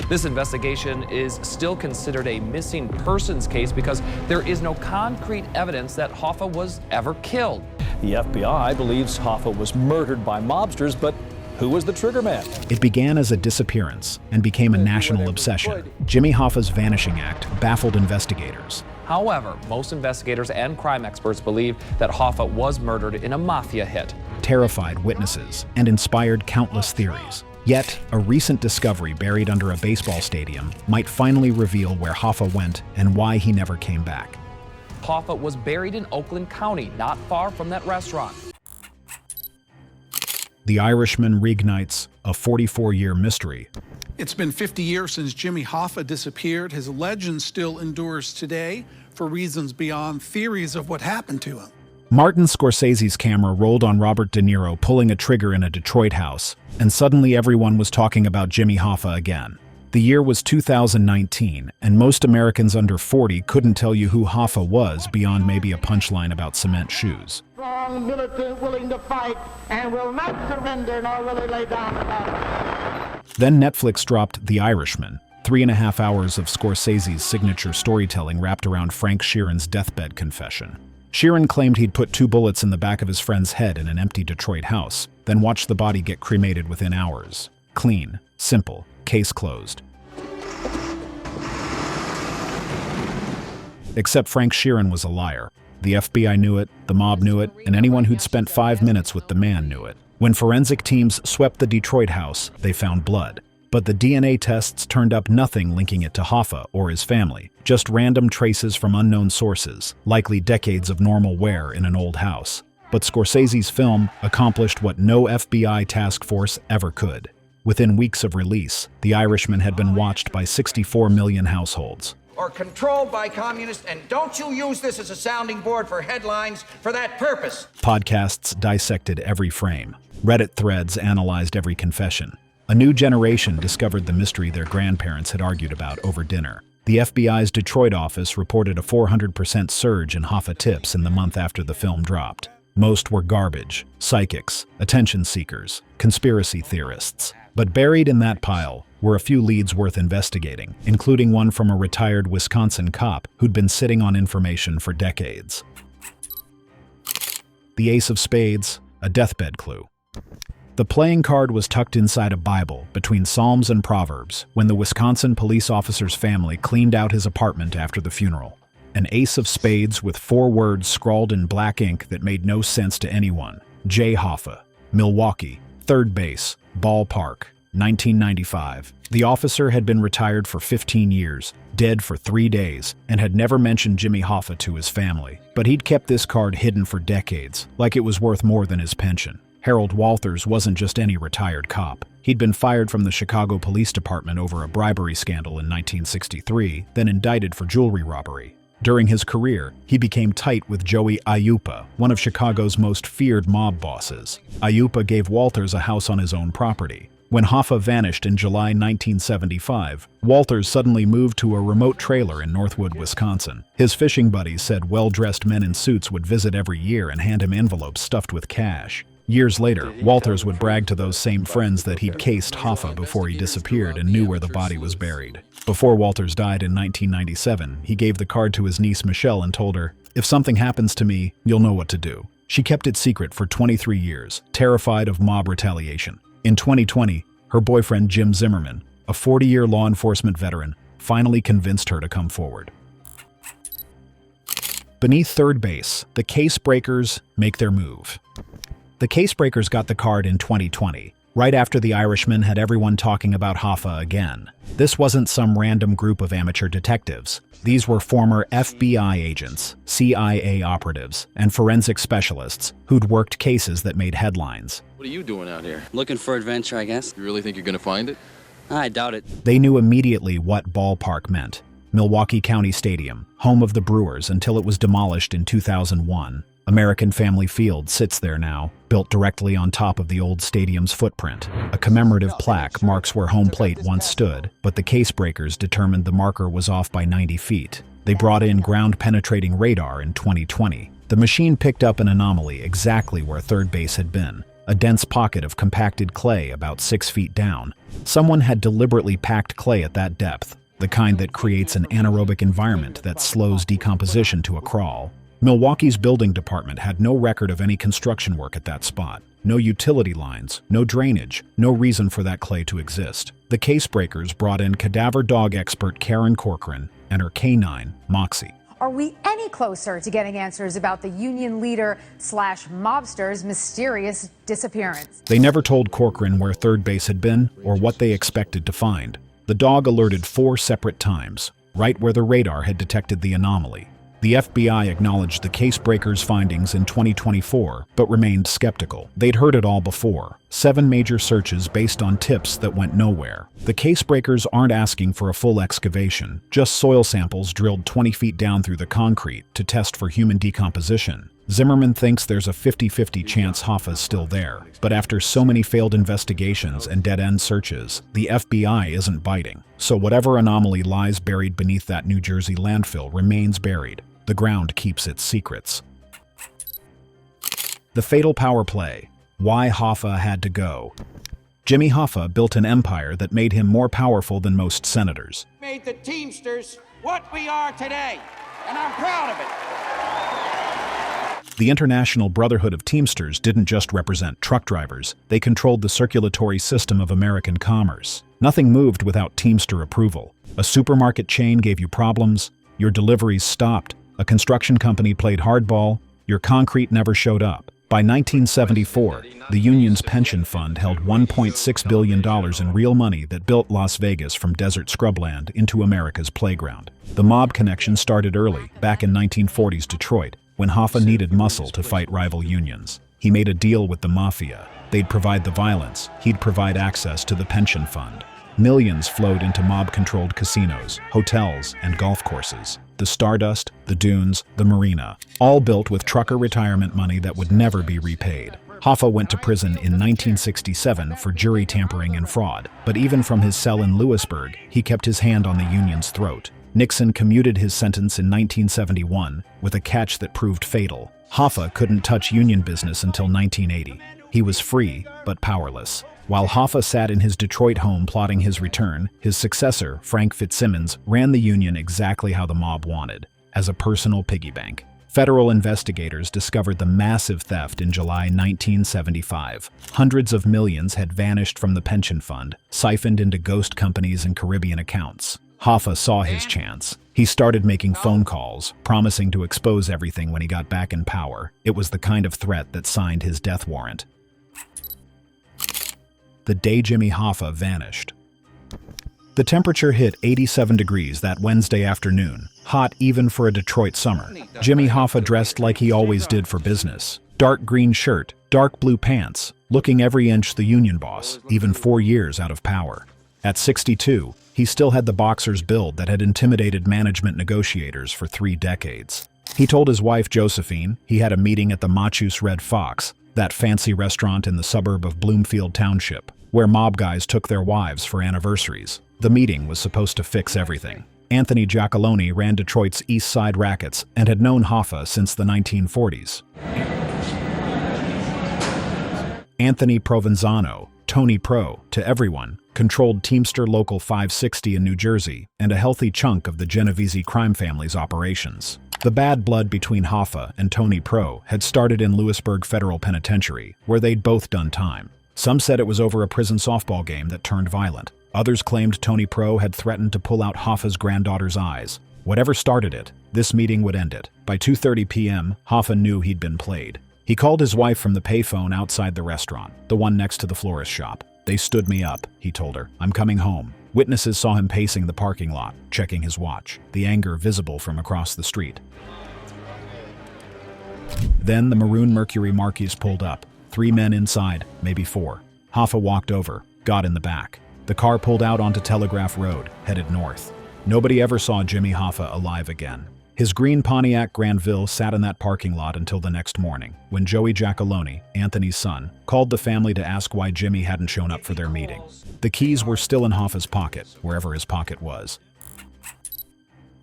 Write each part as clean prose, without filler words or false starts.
This investigation is still considered a missing persons case because there is no concrete evidence that Hoffa was ever killed. The FBI believes Hoffa was murdered by mobsters, but who was the triggerman? It began as a disappearance and became a national obsession. Jimmy Hoffa's Vanishing Act baffled investigators. However, most investigators and crime experts believe that Hoffa was murdered in a mafia hit. Terrified witnesses and inspired countless theories. Yet, a recent discovery buried under a baseball stadium might finally reveal where Hoffa went and why he never came back. Hoffa was buried in Oakland County, not far from that restaurant. The Irishman reignites a 44-year mystery. It's been 50 years since Jimmy Hoffa disappeared. His legend still endures today for reasons beyond theories of what happened to him. Martin Scorsese's camera rolled on Robert De Niro pulling a trigger in a Detroit house, and suddenly everyone was talking about Jimmy Hoffa again. The year was 2019, and most Americans under 40 couldn't tell you who Hoffa was beyond maybe a punchline about cement shoes. Strong militant, willing to fight, and will not surrender nor will he lay down the battle. Then Netflix dropped The Irishman, 3.5 hours of Scorsese's signature storytelling wrapped around Frank Sheeran's deathbed confession. Sheeran claimed he'd put 2 bullets in the back of his friend's head in an empty Detroit house, then watched the body get cremated within hours. Clean, simple, case closed. Except Frank Sheeran was a liar. The FBI knew it, the mob knew it, and anyone who'd spent 5 minutes with the man knew it. When forensic teams swept the Detroit house, they found blood. But the DNA tests turned up nothing linking it to Hoffa or his family, just random traces from unknown sources, likely decades of normal wear in an old house. But Scorsese's film accomplished what no FBI task force ever could. Within weeks of release, The Irishman had been watched by 64 million households. Or controlled by communists, and don't you use this as a sounding board for headlines for that purpose. Podcasts dissected every frame. Reddit threads analyzed every confession. A new generation discovered the mystery their grandparents had argued about over dinner. The FBI's Detroit office reported a 400% surge in Hoffa tips in the month after the film dropped. Most were garbage, psychics, attention seekers, conspiracy theorists. But buried in that pile were a few leads worth investigating, including one from a retired Wisconsin cop who'd been sitting on information for decades. The Ace of Spades, a deathbed clue. The playing card was tucked inside a Bible between Psalms and Proverbs when the Wisconsin police officer's family cleaned out his apartment after the funeral. An ace of spades with 4 words scrawled in black ink that made no sense to anyone. J. Hoffa, Milwaukee, third base, ballpark, 1995. The officer had been retired for 15 years, dead for 3 days, and had never mentioned Jimmy Hoffa to his family. But he'd kept this card hidden for decades, like it was worth more than his pension. Harold Walters wasn't just any retired cop. He'd been fired from the Chicago Police Department over a bribery scandal in 1963, then indicted for jewelry robbery. During his career, he became tight with Joey Aiuppa, one of Chicago's most feared mob bosses. Aiuppa gave Walters a house on his own property. When Hoffa vanished in July 1975, Walters suddenly moved to a remote trailer in Northwood, Wisconsin. His fishing buddies said well-dressed men in suits would visit every year and hand him envelopes stuffed with cash. Years later, Walters would brag to those same friends that he'd cased Hoffa before he disappeared and knew where the body was buried. Before Walters died in 1997, he gave the card to his niece Michelle and told her, "If something happens to me, you'll know what to do." She kept it secret for 23 years, terrified of mob retaliation. In 2020, her boyfriend Jim Zimmerman, a 40-year law enforcement veteran, finally convinced her to come forward. Beneath third base, the case breakers make their move. The case breakers got the card in 2020, right after The Irishman had everyone talking about Hoffa again. This wasn't some random group of amateur detectives. These were former FBI agents, CIA operatives, and forensic specialists who'd worked cases that made headlines. What are you doing out here? Looking for adventure, I guess. You really think you're gonna find it? I doubt it. They knew immediately what ballpark meant. Milwaukee County Stadium, home of the Brewers until it was demolished in 2001. American Family Field sits there now, built directly on top of the old stadium's footprint. A commemorative plaque marks where home plate once stood, but the case breakers determined the marker was off by 90 feet. They brought in ground-penetrating radar in 2020. The machine picked up an anomaly exactly where third base had been. a dense pocket of compacted clay about 6 feet down. Someone had deliberately packed clay at that depth, the kind that creates an anaerobic environment that slows decomposition to a crawl. Milwaukee's building department had no record of any construction work at that spot. No utility lines, no drainage, no reason for that clay to exist. The case breakers brought in cadaver dog expert Karen Corcoran and her canine, Moxie. Are we any closer to getting answers about the union leader/mobster's mysterious disappearance? They never told Corcoran where third base had been or what they expected to find. The dog alerted 4 separate times, right where the radar had detected the anomaly. The FBI acknowledged the case breakers' findings in 2024, but remained skeptical. They'd heard it all before. 7 major searches based on tips that went nowhere. The case breakers aren't asking for a full excavation, just soil samples drilled 20 feet down through the concrete to test for human decomposition. Zimmerman thinks there's a 50-50 chance Hoffa's still there, but after so many failed investigations and dead-end searches, the FBI isn't biting. So whatever anomaly lies buried beneath that New Jersey landfill remains buried. The ground keeps its secrets. The fatal power play. Why Hoffa had to go. Jimmy Hoffa built an empire that made him more powerful than most senators. Made the Teamsters what we are today, and I'm proud of it. The International Brotherhood of Teamsters didn't just represent truck drivers, they controlled the circulatory system of American commerce. Nothing moved without Teamster approval. A supermarket chain gave you problems, your deliveries stopped, a construction company played hardball, your concrete never showed up. By 1974, the union's pension fund held $1.6 billion in real money that built Las Vegas from desert scrubland into America's playground. The mob connection started early, back in 1940s Detroit, when Hoffa needed muscle to fight rival unions. He made a deal with the mafia. They'd provide the violence, he'd provide access to the pension fund. Millions flowed into mob-controlled casinos, hotels, and golf courses. The Stardust, the Dunes, the Marina, all built with trucker retirement money that would never be repaid. Hoffa went to prison in 1967 for jury tampering and fraud, but even from his cell in Lewisburg, he kept his hand on the union's throat. Nixon commuted his sentence in 1971 with a catch that proved fatal. Hoffa couldn't touch union business until 1980. He was free, but powerless. While Hoffa sat in his Detroit home plotting his return, his successor, Frank Fitzsimmons, ran the union exactly how the mob wanted, as a personal piggy bank. Federal investigators discovered the massive theft in July 1975. Hundreds of millions had vanished from the pension fund, siphoned into ghost companies and Caribbean accounts. Hoffa saw his chance. He started making phone calls, promising to expose everything when he got back in power. It was the kind of threat that signed his death warrant. The day Jimmy Hoffa vanished. The temperature hit 87 degrees that Wednesday afternoon, hot even for a Detroit summer. Jimmy Hoffa dressed like he always did for business. Dark green shirt, dark blue pants, looking every inch the union boss, even 4 years out of power. At 62, he still had the boxer's build that had intimidated management negotiators for 3 decades. He told his wife Josephine he had a meeting at the Machus Red Fox, that fancy restaurant in the suburb of Bloomfield Township, where mob guys took their wives for anniversaries. The meeting was supposed to fix everything. Anthony Giacalone ran Detroit's East Side rackets and had known Hoffa since the 1940s. Anthony Provenzano, Tony Pro, to everyone, controlled Teamster Local 560 in New Jersey and a healthy chunk of the Genovese crime family's operations. The bad blood between Hoffa and Tony Pro had started in Lewisburg Federal Penitentiary, where they'd both done time. Some said it was over a prison softball game that turned violent. Others claimed Tony Pro had threatened to pull out Hoffa's granddaughter's eyes. Whatever started it, this meeting would end it. By 2:30 p.m., Hoffa knew he'd been played. He called his wife from the payphone outside the restaurant, the one next to the florist shop. "They stood me up," he told her. "I'm coming home." Witnesses saw him pacing the parking lot, checking his watch, the anger visible from across the street. Then the maroon Mercury Marquis pulled up. 3 men inside, maybe 4. Hoffa walked over, got in the back. The car pulled out onto Telegraph Road, headed north. Nobody ever saw Jimmy Hoffa alive again. His green Pontiac Granville sat in that parking lot until the next morning, when Joey Giacalone, Anthony's son, called the family to ask why Jimmy hadn't shown up for their meeting. The keys were still in Hoffa's pocket, wherever his pocket was.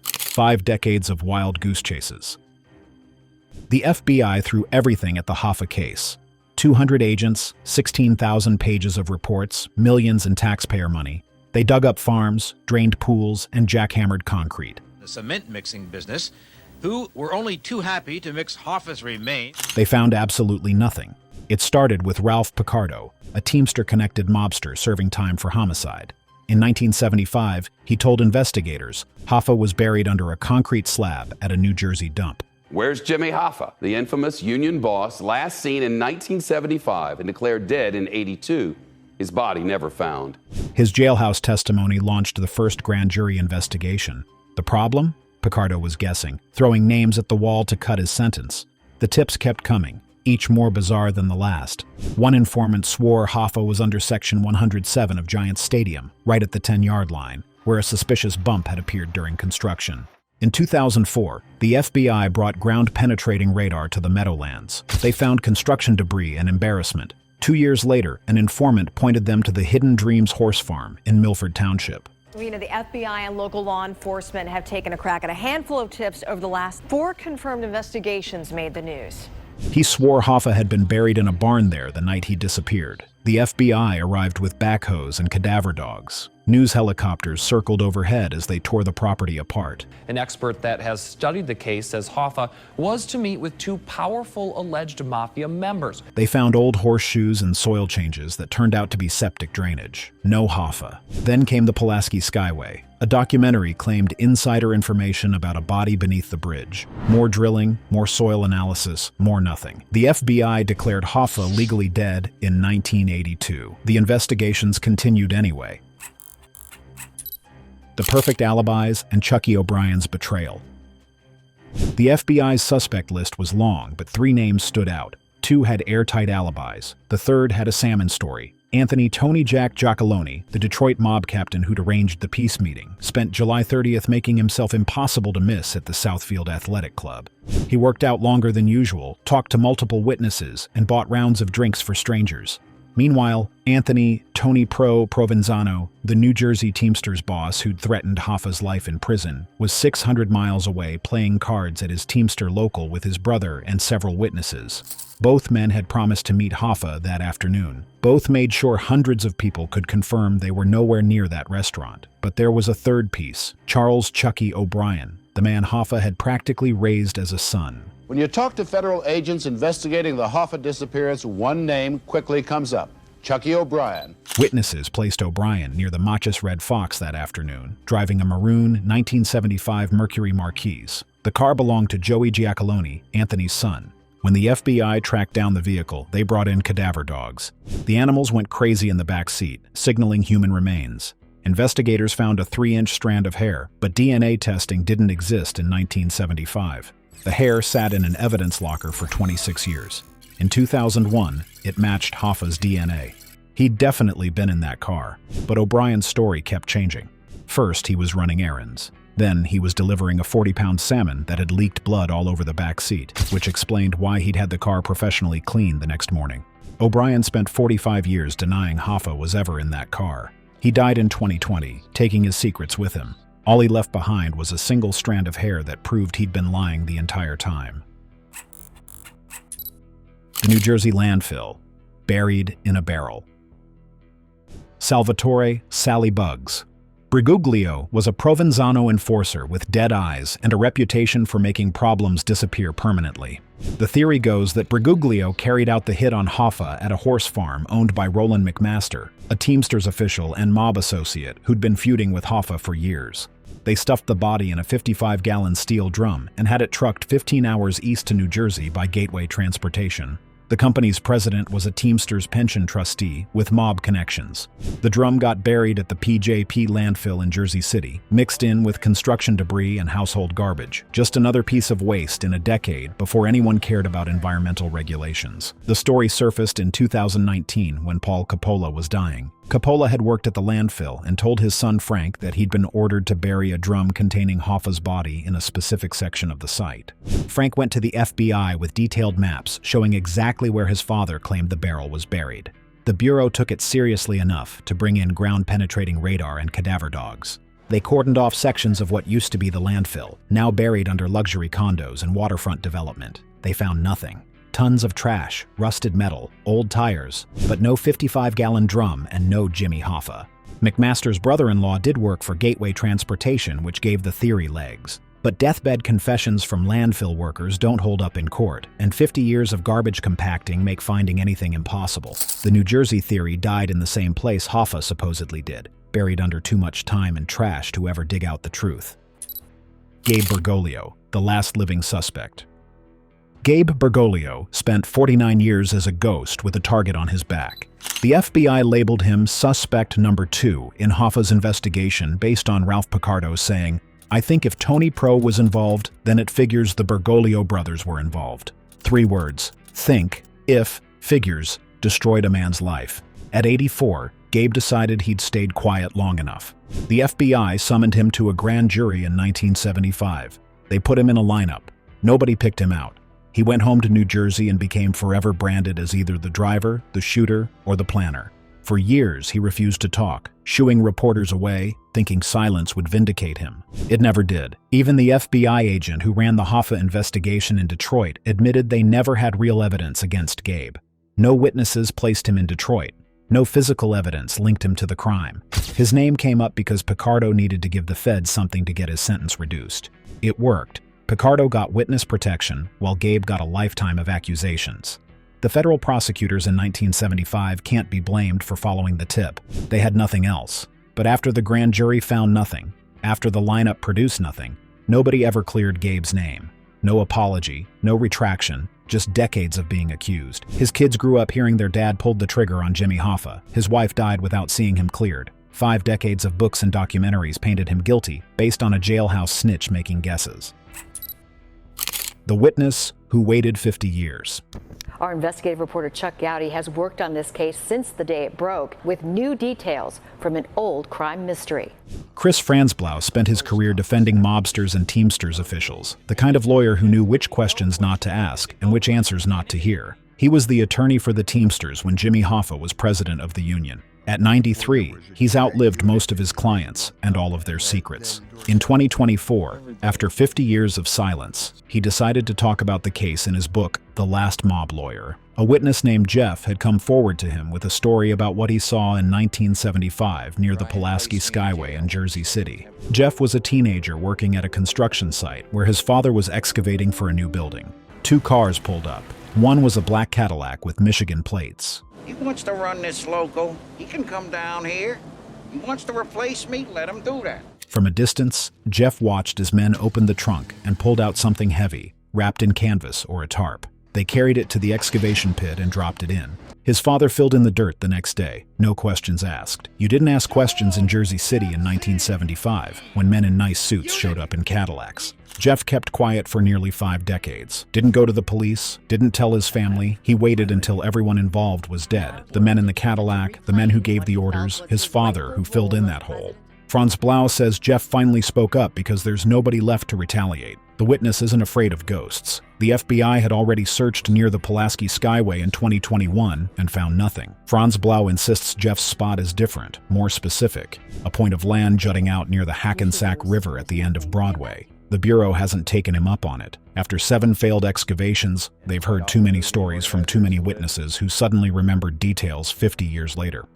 5 decades of wild goose chases. The FBI threw everything at the Hoffa case. 200 agents, 16,000 pages of reports, millions in taxpayer money. They dug up farms, drained pools, and jackhammered concrete. The cement mixing business, who were only too happy to mix Hoffa's remains. They found absolutely nothing. It started with Ralph Picardo, a Teamster-connected mobster serving time for homicide. In 1975, he told investigators Hoffa was buried under a concrete slab at a New Jersey dump. Where's Jimmy Hoffa, the infamous union boss, last seen in 1975 and declared dead in '82? His body never found. His jailhouse testimony launched the first grand jury investigation. The problem? Picardo was guessing, throwing names at the wall to cut his sentence. The tips kept coming, each more bizarre than the last. One informant swore Hoffa was under Section 107 of Giants Stadium, right at the 10-yard line, where a suspicious bump had appeared during construction. In 2004, the FBI brought ground-penetrating radar to the Meadowlands. They found construction debris and embarrassment. 2 years later, an informant pointed them to the Hidden Dreams horse farm in Milford Township. The FBI and local law enforcement have taken a crack at a handful of tips over the last 4 confirmed investigations made the news. He swore Hoffa had been buried in a barn there the night he disappeared. The FBI arrived with backhoes and cadaver dogs. News helicopters circled overhead as they tore the property apart. An expert that has studied the case says Hoffa was to meet with 2 powerful alleged mafia members. They found old horseshoes and soil changes that turned out to be septic drainage. No Hoffa. Then came the Pulaski Skyway. A documentary claimed insider information about a body beneath the bridge. More drilling, more soil analysis, more nothing. The FBI declared Hoffa legally dead in 1982. The investigations continued anyway. The perfect alibis and Chucky O'Brien's betrayal. The FBI's suspect list was long, but 3 names stood out. 2 had airtight alibis. The third had a salmon story. Anthony Tony Jack Giacalone, the Detroit mob captain who'd arranged the peace meeting, spent July 30th making himself impossible to miss at the Southfield Athletic Club. He worked out longer than usual, talked to multiple witnesses, and bought rounds of drinks for strangers. Meanwhile, Anthony Tony Provenzano, the New Jersey Teamsters boss who'd threatened Hoffa's life in prison, was 600 miles away playing cards at his Teamster local with his brother and several witnesses. Both men had promised to meet Hoffa that afternoon. Both made sure hundreds of people could confirm they were nowhere near that restaurant. But there was a third piece, Charles Chucky O'Brien, the man Hoffa had practically raised as a son. When you talk to federal agents investigating the Hoffa disappearance, one name quickly comes up, Chucky O'Brien. Witnesses placed O'Brien near the Machis Red Fox that afternoon, driving a maroon 1975 Mercury Marquise. The car belonged to Joey Giacalone, Anthony's son. When the FBI tracked down the vehicle, they brought in cadaver dogs. The animals went crazy in the back seat, signaling human remains. Investigators found a 3-inch strand of hair, but DNA testing didn't exist in 1975. The hair sat in an evidence locker for 26 years. In 2001, it matched Hoffa's DNA. He'd definitely been in that car, but O'Brien's story kept changing. First, he was running errands. Then, he was delivering a 40-pound salmon that had leaked blood all over the back seat, which explained why he'd had the car professionally cleaned the next morning. O'Brien spent 45 years denying Hoffa was ever in that car. He died in 2020, taking his secrets with him. All he left behind was a single strand of hair that proved he'd been lying the entire time. The New Jersey landfill, buried in a barrel. Salvatore Sally Bugs. Briguglio was a Provenzano enforcer with dead eyes and a reputation for making problems disappear permanently. The theory goes that Briguglio carried out the hit on Hoffa at a horse farm owned by Roland McMaster, a Teamsters official and mob associate who'd been feuding with Hoffa for years. They stuffed the body in a 55-gallon steel drum and had it trucked 15 hours east to New Jersey by Gateway Transportation. The company's president was a Teamsters pension trustee with mob connections. The drum got buried at the PJP landfill in Jersey City, mixed in with construction debris and household garbage. Just another piece of waste in a decade before anyone cared about environmental regulations. The story surfaced in 2019 when Paul Coppola was dying. Coppola had worked at the landfill and told his son Frank that he'd been ordered to bury a drum containing Hoffa's body in a specific section of the site. Frank went to the FBI with detailed maps showing exactly where his father claimed the barrel was buried. The Bureau took it seriously enough to bring in ground-penetrating radar and cadaver dogs. They cordoned off sections of what used to be the landfill, now buried under luxury condos and waterfront development. They found nothing. Tons of trash, rusted metal, old tires, but no 55-gallon drum and no Jimmy Hoffa. McMaster's brother-in-law did work for Gateway Transportation, which gave the theory legs. But deathbed confessions from landfill workers don't hold up in court, and 50 years of garbage compacting make finding anything impossible. The New Jersey theory died in the same place Hoffa supposedly did, buried under too much time and trash to ever dig out the truth. Gabe Bergoglio, the last living suspect. Gabe Bergoglio spent 49 years as a ghost with a target on his back. The FBI labeled him suspect number 2 in Hoffa's investigation based on Ralph Picardo saying, "I think if Tony Pro was involved, then it figures the Bergoglio brothers were involved." 3 words: think, if, figures, destroyed a man's life. At 84, Gabe decided he'd stayed quiet long enough. The FBI summoned him to a grand jury in 1975. They put him in a lineup. Nobody picked him out. He went home to New Jersey and became forever branded as either the driver, the shooter, or the planner. For years, he refused to talk, shooing reporters away, thinking silence would vindicate him. It never did. Even the FBI agent who ran the Hoffa investigation in Detroit admitted they never had real evidence against Gabe. No witnesses placed him in Detroit. No physical evidence linked him to the crime. His name came up because Picardo needed to give the feds something to get his sentence reduced. It worked. Picardo got witness protection, while Gabe got a lifetime of accusations. The federal prosecutors in 1975 can't be blamed for following the tip. They had nothing else. But after the grand jury found nothing, after the lineup produced nothing, nobody ever cleared Gabe's name. No apology, no retraction, just decades of being accused. His kids grew up hearing their dad pulled the trigger on Jimmy Hoffa. His wife died without seeing him cleared. 5 decades of books and documentaries painted him guilty, based on a jailhouse snitch making guesses. The witness who waited 50 years. Our investigative reporter Chuck Gowdy has worked on this case since the day it broke, with new details from an old crime mystery. Chris Franzblau spent his career defending mobsters and Teamsters officials, the kind of lawyer who knew which questions not to ask and which answers not to hear. He was the attorney for the Teamsters when Jimmy Hoffa was president of the union. At 93, he's outlived most of his clients and all of their secrets. In 2024, after 50 years of silence, he decided to talk about the case in his book, The Last Mob Lawyer. A witness named Jeff had come forward to him with a story about what he saw in 1975 near the Pulaski Skyway in Jersey City. Jeff was a teenager working at a construction site where his father was excavating for a new building. 2 cars pulled up. One was a black Cadillac with Michigan plates. He wants to run this local. He can come down here. He wants to replace me. Let him do that. From a distance, Jeff watched as men opened the trunk and pulled out something heavy, wrapped in canvas or a tarp. They carried it to the excavation pit and dropped it in. His father filled in the dirt the next day, no questions asked. You didn't ask questions in Jersey City in 1975, when men in nice suits showed up in Cadillacs. Jeff kept quiet for nearly 5 decades. Didn't go to the police, didn't tell his family. He waited until everyone involved was dead. The men in the Cadillac, the men who gave the orders, his father who filled in that hole. Franzblau says Jeff finally spoke up because there's nobody left to retaliate. The witness isn't afraid of ghosts. The FBI had already searched near the Pulaski Skyway in 2021 and found nothing. Franzblau insists Jeff's spot is different, more specific. A point of land jutting out near the Hackensack River at the end of Broadway. The Bureau hasn't taken him up on it. After 7 failed excavations, they've heard too many stories from too many witnesses who suddenly remembered details 50 years later.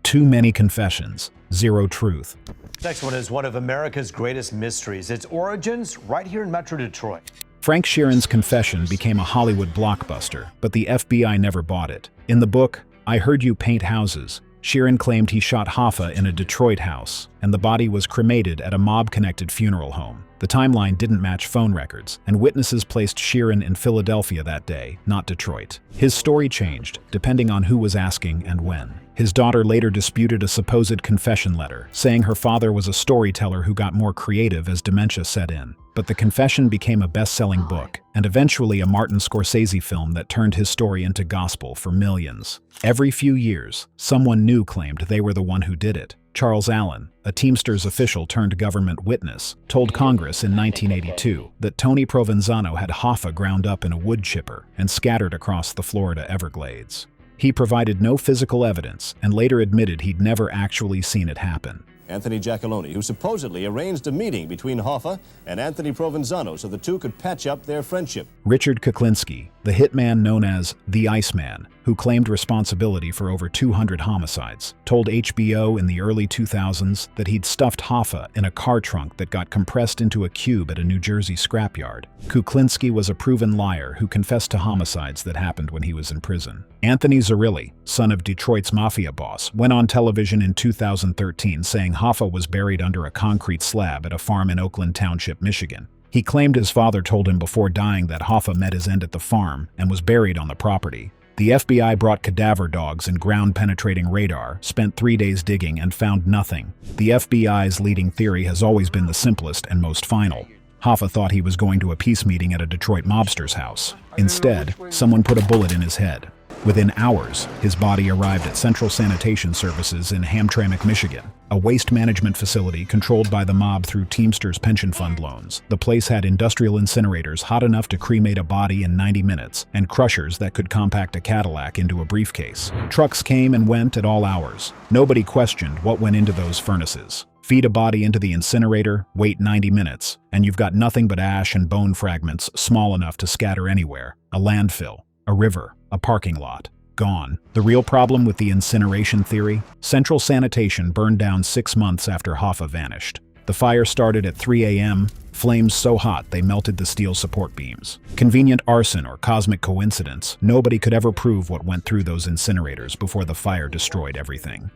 Too many confessions, zero truth. Next one is one of America's greatest mysteries. Its origins right here in Metro Detroit. Frank Sheeran's confession became a Hollywood blockbuster, but the FBI never bought it. In the book, I Heard You Paint Houses, Sheeran claimed he shot Hoffa in a Detroit house, and the body was cremated at a mob-connected funeral home. The timeline didn't match phone records, and witnesses placed Sheeran in Philadelphia that day, not Detroit. His story changed, depending on who was asking and when. His daughter later disputed a supposed confession letter, saying her father was a storyteller who got more creative as dementia set in. But the confession became a best-selling book, and eventually a Martin Scorsese film that turned his story into gospel for millions. Every few years, someone new claimed they were the one who did it. Charles Allen, a Teamsters official turned government witness, told Congress in 1982 that Tony Provenzano had Hoffa ground up in a wood chipper and scattered across the Florida Everglades. He provided no physical evidence and later admitted he'd never actually seen it happen. Anthony Giacalone, who supposedly arranged a meeting between Hoffa and Anthony Provenzano so the two could patch up their friendship. Richard Kuklinski, the hitman known as the Iceman, who claimed responsibility for over 200 homicides, told HBO in the early 2000s that he'd stuffed Hoffa in a car trunk that got compressed into a cube at a New Jersey scrapyard. Kuklinski was a proven liar who confessed to homicides that happened when he was in prison. Anthony Zerilli, son of Detroit's mafia boss, went on television in 2013 saying Hoffa was buried under a concrete slab at a farm in Oakland Township, Michigan. He claimed his father told him before dying that Hoffa met his end at the farm and was buried on the property. The FBI brought cadaver dogs and ground-penetrating radar, spent 3 days digging, and found nothing. The FBI's leading theory has always been the simplest and most final. Hoffa thought he was going to a peace meeting at a Detroit mobster's house. Instead, someone put a bullet in his head. Within hours, his body arrived at Central Sanitation Services in Hamtramck, Michigan, a waste management facility controlled by the mob through Teamsters pension fund loans. The place had industrial incinerators hot enough to cremate a body in 90 minutes, and crushers that could compact a Cadillac into a briefcase. Trucks came and went at all hours. Nobody questioned what went into those furnaces. Feed a body into the incinerator, wait 90 minutes, and you've got nothing but ash and bone fragments small enough to scatter anywhere. A landfill, a river, a parking lot. Gone. The real problem with the incineration theory? Central Sanitation burned down 6 months after Hoffa vanished. The fire started at 3 a.m., flames so hot they melted the steel support beams. Convenient arson or cosmic coincidence, nobody could ever prove what went through those incinerators before the fire destroyed everything.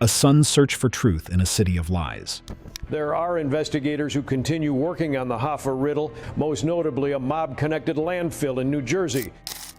A son's search for truth in a city of lies. There are investigators who continue working on the Hoffa riddle, most notably a mob-connected landfill in New Jersey.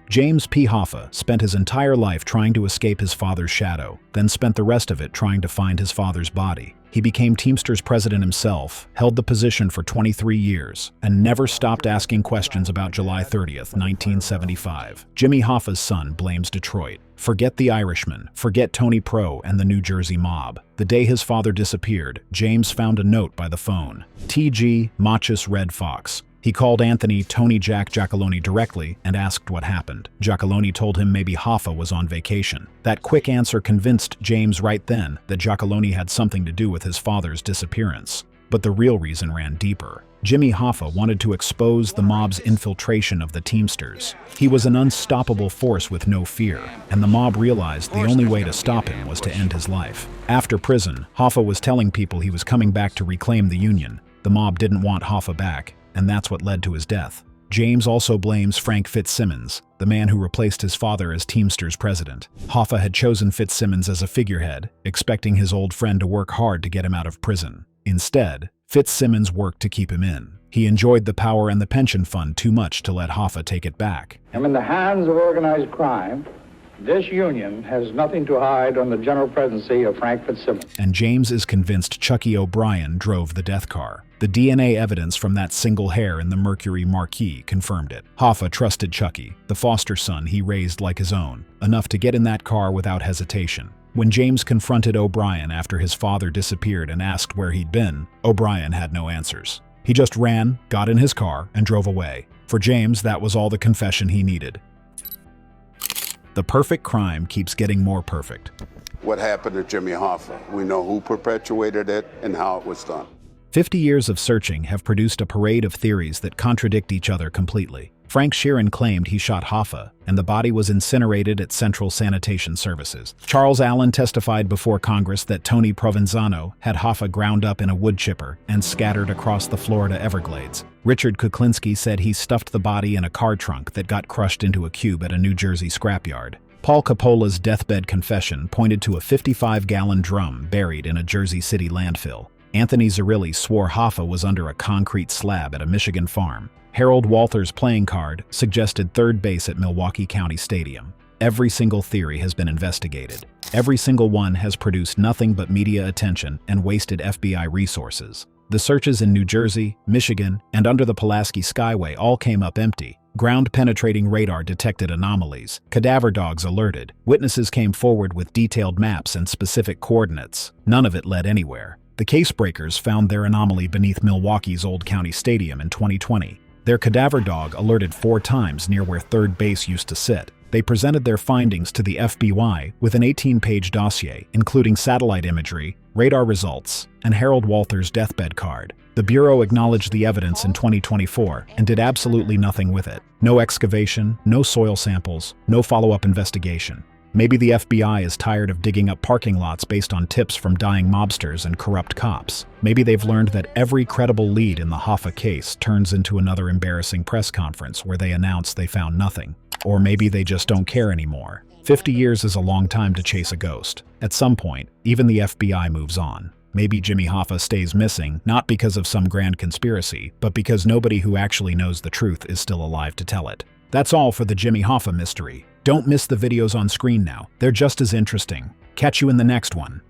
James P. Hoffa spent his entire life trying to escape his father's shadow, then spent the rest of it trying to find his father's body. He became Teamsters president himself, held the position for 23 years, and never stopped asking questions about July 30th, 1975. Jimmy Hoffa's son blames Detroit. Forget the Irishman, forget Tony Pro and the New Jersey mob. The day his father disappeared, James found a note by the phone. T.G. Machus Red Fox. He called Anthony Tony Jack Giacalone directly and asked what happened. Giacalone told him maybe Hoffa was on vacation. That quick answer convinced James right then that Giacalone had something to do with his father's disappearance. But the real reason ran deeper. Jimmy Hoffa wanted to expose the mob's infiltration of the Teamsters. He was an unstoppable force with no fear, and the mob realized the only way to stop him was to end his life. After prison, Hoffa was telling people he was coming back to reclaim the Union. The mob didn't want Hoffa back, and that's what led to his death. James also blames Frank Fitzsimmons, the man who replaced his father as Teamsters president. Hoffa had chosen Fitzsimmons as a figurehead, expecting his old friend to work hard to get him out of prison. Instead, Fitzsimmons worked to keep him in. He enjoyed the power and the pension fund too much to let Hoffa take it back. I'm in the hands of organized crime. This union has nothing to hide on the general presidency of Frank Fitzsimmons. And James is convinced Chucky O'Brien drove the death car. The DNA evidence from that single hair in the Mercury Marquis confirmed it. Hoffa trusted Chucky, the foster son he raised like his own, enough to get in that car without hesitation. When James confronted O'Brien after his father disappeared and asked where he'd been, O'Brien had no answers. He just ran, got in his car, and drove away. For James, that was all the confession he needed. The perfect crime keeps getting more perfect. What happened to Jimmy Hoffa? We know who perpetuated it and how it was done. 50 years of searching have produced a parade of theories that contradict each other completely. Frank Sheeran claimed he shot Hoffa, and the body was incinerated at Central Sanitation Services. Charles Allen testified before Congress that Tony Provenzano had Hoffa ground up in a wood chipper and scattered across the Florida Everglades. Richard Kuklinski said he stuffed the body in a car trunk that got crushed into a cube at a New Jersey scrapyard. Paul Coppola's deathbed confession pointed to a 55-gallon drum buried in a Jersey City landfill. Anthony Zerilli swore Hoffa was under a concrete slab at a Michigan farm. Harold Walters' playing card suggested third base at Milwaukee County Stadium. Every single theory has been investigated. Every single one has produced nothing but media attention and wasted FBI resources. The searches in New Jersey, Michigan, and under the Pulaski Skyway all came up empty. Ground-penetrating radar detected anomalies. Cadaver dogs alerted. Witnesses came forward with detailed maps and specific coordinates. None of it led anywhere. The case-breakers found their anomaly beneath Milwaukee's Old County Stadium in 2020. Their cadaver dog alerted 4 times near where third base used to sit. They presented their findings to the FBI with an 18-page dossier, including satellite imagery, radar results, and Harold Walther's deathbed card. The Bureau acknowledged the evidence in 2024 and did absolutely nothing with it. No excavation, no soil samples, no follow-up investigation. Maybe the FBI is tired of digging up parking lots based on tips from dying mobsters and corrupt cops. Maybe they've learned that every credible lead in the Hoffa case turns into another embarrassing press conference where they announce they found nothing. Or maybe they just don't care anymore. 50 years is a long time to chase a ghost. At some point, even the FBI moves on. Maybe Jimmy Hoffa stays missing, not because of some grand conspiracy, but because nobody who actually knows the truth is still alive to tell it. That's all for the Jimmy Hoffa mystery. Don't miss the videos on screen now. They're just as interesting. Catch you in the next one.